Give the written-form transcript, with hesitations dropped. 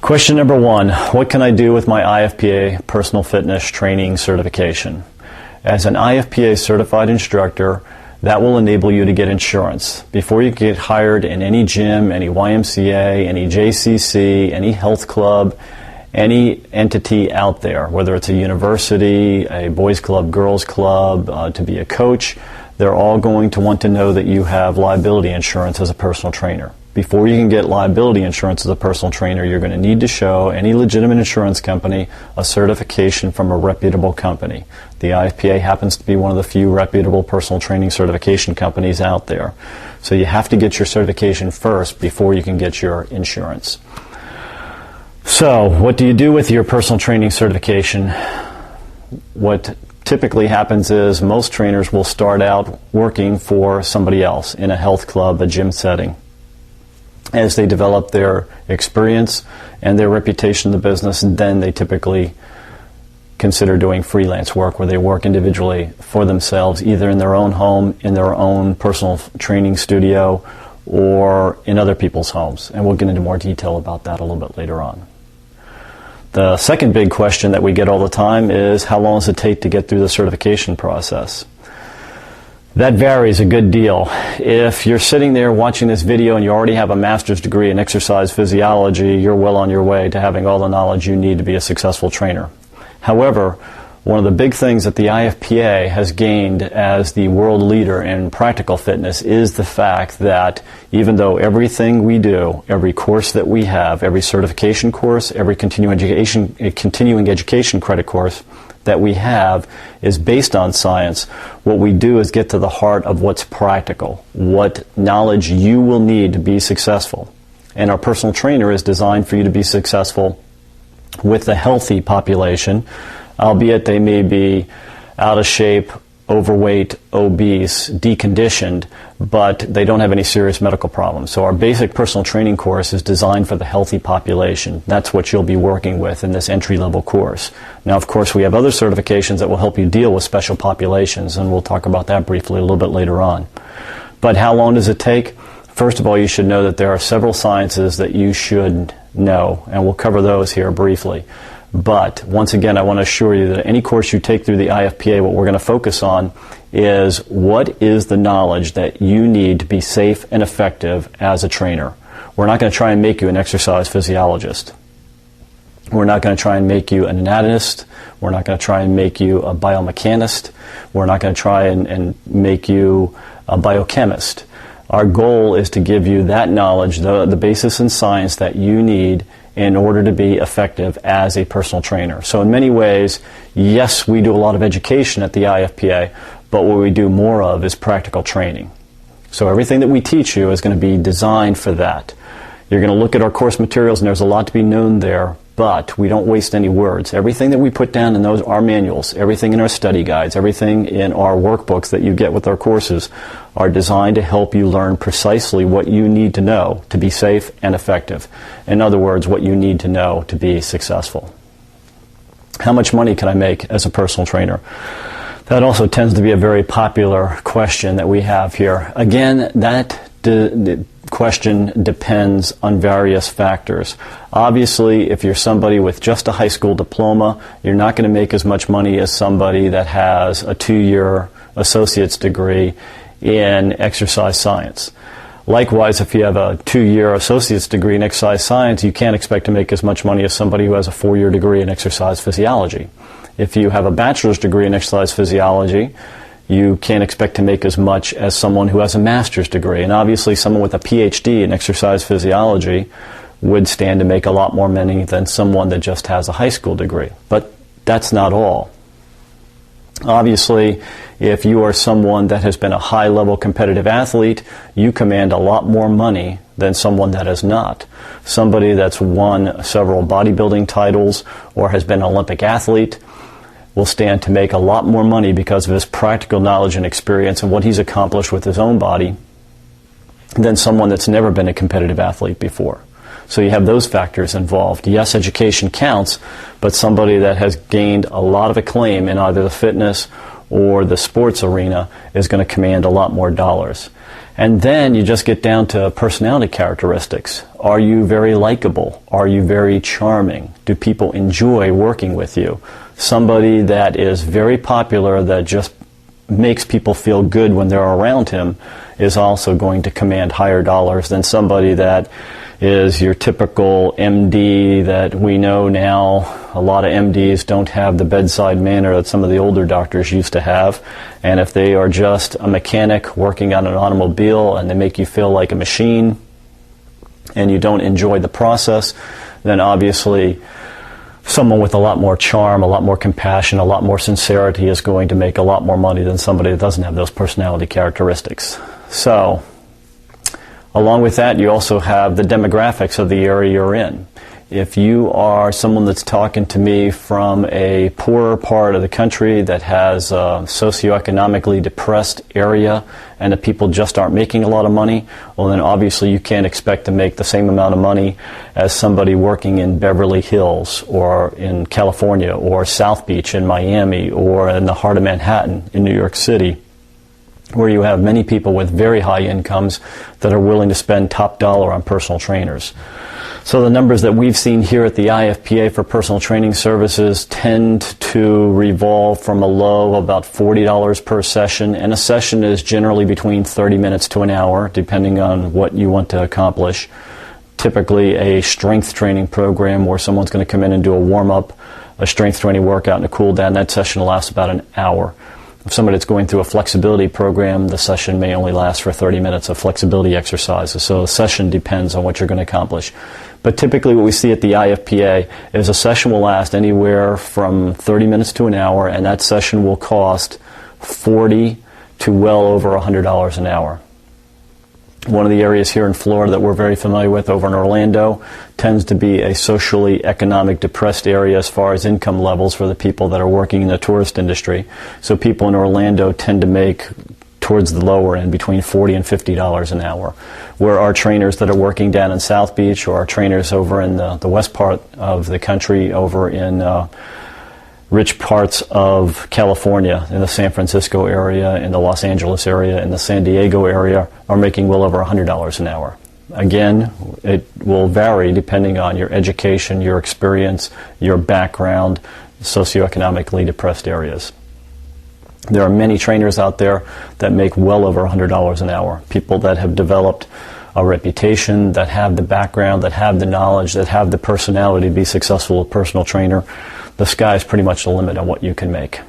Question number 1, what can I do with my IFPA personal fitness training certification? As an IFPA certified instructor, that will enable you to get insurance. Before you get hired in any gym, any YMCA, any JCC, any health club, any entity out there, whether it's a university, a boys club, girls club, to be a coach, they're all going to want to know that you have liability insurance as a personal trainer. Before you can get liability insurance as a personal trainer, you're going to need to show any legitimate insurance company a certification from a reputable company. The IFPA happens to be one of the few reputable personal training certification companies out there. So you have to get your certification first before you can get your insurance. So what do you do with your personal training certification? What typically happens is most trainers will start out working for somebody else in a health club, a gym setting. As they develop their experience and their reputation in the business, then they typically consider doing freelance work where they work individually for themselves, either in their own home, in their own personal training studio, or in other people's homes. And we'll get into more detail about that a little bit later on. The second big question that we get all the time is, how long does it take to get through the certification process? That varies a good deal. If you're sitting there watching this video and you already have a master's degree in exercise physiology, you're well on your way to having all the knowledge you need to be a successful trainer. However, one of the big things that the IFPA has gained as the world leader in practical fitness is the fact that even though everything we do, every course that we have, every certification course, every continuing education credit course that we have is based on science, what we do is get to the heart of what's practical, what knowledge you will need to be successful. And our personal trainer is designed for you to be successful with a healthy population, albeit they may be out of shape, overweight, obese, deconditioned, but they don't have any serious medical problems. So our basic personal training course is designed for the healthy population. That's what you'll be working with in this entry-level course. Now, of course, we have other certifications that will help you deal with special populations, and we'll talk about that briefly a little bit later on. But how long does it take? First of all, you should know that there are several sciences that you should know, and we'll cover those here briefly. But once again, I want to assure you that any course you take through the IFPA, what we're going to focus on is what is the knowledge that you need to be safe and effective as a trainer. We're not going to try and make you an exercise physiologist. We're not going to try and make you an anatomist. We're not going to try and make you a biomechanist. We're not going to try and make you a biochemist. Our goal is to give you that knowledge, the basis in science that you need in order to be effective as a personal trainer. So in many ways, yes, we do a lot of education at the IFPA, but what we do more of is practical training. So everything that we teach you is going to be designed for that. You're going to look at our course materials, and there's a lot to be known there, but we don't waste any words. Everything that we put down in those our manuals, everything in our study guides, everything in our workbooks that you get with our courses are designed to help you learn precisely what you need to know to be safe and effective. In other words, what you need to know to be successful. How much money can I make as a personal trainer? That also tends to be a very popular question that we have here. Again, that question depends on various factors. Obviously, if you're somebody with just a high school diploma, you're not going to make as much money as somebody that has a 2-year associate's degree in exercise science. Likewise, if you have a 2-year associate's degree in exercise science, you can't expect to make as much money as somebody who has a 4-year degree in exercise physiology. If you have a bachelor's degree in exercise physiology, you can't expect to make as much as someone who has a master's degree. And obviously, someone with a PhD in exercise physiology would stand to make a lot more money than someone that just has a high school degree. But that's not all. Obviously, if you are someone that has been a high-level competitive athlete, you command a lot more money than someone that has not. Somebody that's won several bodybuilding titles or has been an Olympic athlete will stand to make a lot more money because of his practical knowledge and experience and what he's accomplished with his own body than someone that's never been a competitive athlete before. So you have those factors involved. Yes, education counts, but somebody that has gained a lot of acclaim in either the fitness or the sports arena is going to command a lot more dollars. And then you just get down to personality characteristics. Are you very likable? Are you very charming? Do people enjoy working with you? Somebody that is very popular, that just makes people feel good when they're around him, is also going to command higher dollars than somebody that is your typical MD that we know now. A lot of MDs don't have the bedside manner that some of the older doctors used to have. And if they are just a mechanic working on an automobile and they make you feel like a machine and you don't enjoy the process, then obviously someone with a lot more charm, a lot more compassion, a lot more sincerity is going to make a lot more money than somebody that doesn't have those personality characteristics. So, along with that, you also have the demographics of the area you're in. If you are someone that's talking to me from a poorer part of the country that has a socioeconomically depressed area and the people just aren't making a lot of money, well then obviously you can't expect to make the same amount of money as somebody working in Beverly Hills or in California or South Beach in Miami or in the heart of Manhattan in New York City, where you have many people with very high incomes that are willing to spend top dollar on personal trainers. So the numbers that we've seen here at the IFPA for personal training services tend to revolve from a low of about $40 per session, and a session is generally between 30 minutes to an hour, depending on what you want to accomplish. Typically a strength training program where someone's going to come in and do a warm-up, a strength training workout, and a cool-down. That session will last about an hour. If somebody that's going through a flexibility program, the session may only last for 30 minutes of flexibility exercises. So the session depends on what you're going to accomplish. But typically what we see at the IFPA is a session will last anywhere from 30 minutes to an hour, and that session will cost $40 to well over $100 an hour. One of the areas here in Florida that we're very familiar with over in Orlando tends to be a socially economic depressed area as far as income levels for the people that are working in the tourist industry. So people in Orlando tend to make towards the lower end between $40 and $50 an hour. Where our trainers that are working down in South Beach, or our trainers over in the west part of the country, over in rich parts of California, in the San Francisco area, in the Los Angeles area, in the San Diego area, are making well over $100 an hour. Again, it will vary depending on your education, your experience, your background, socioeconomically depressed areas. There are many trainers out there that make well over $100 an hour. People that have developed a reputation, that have the background, that have the knowledge, that have the personality to be successful as a personal trainer. The sky is pretty much the limit on what you can make.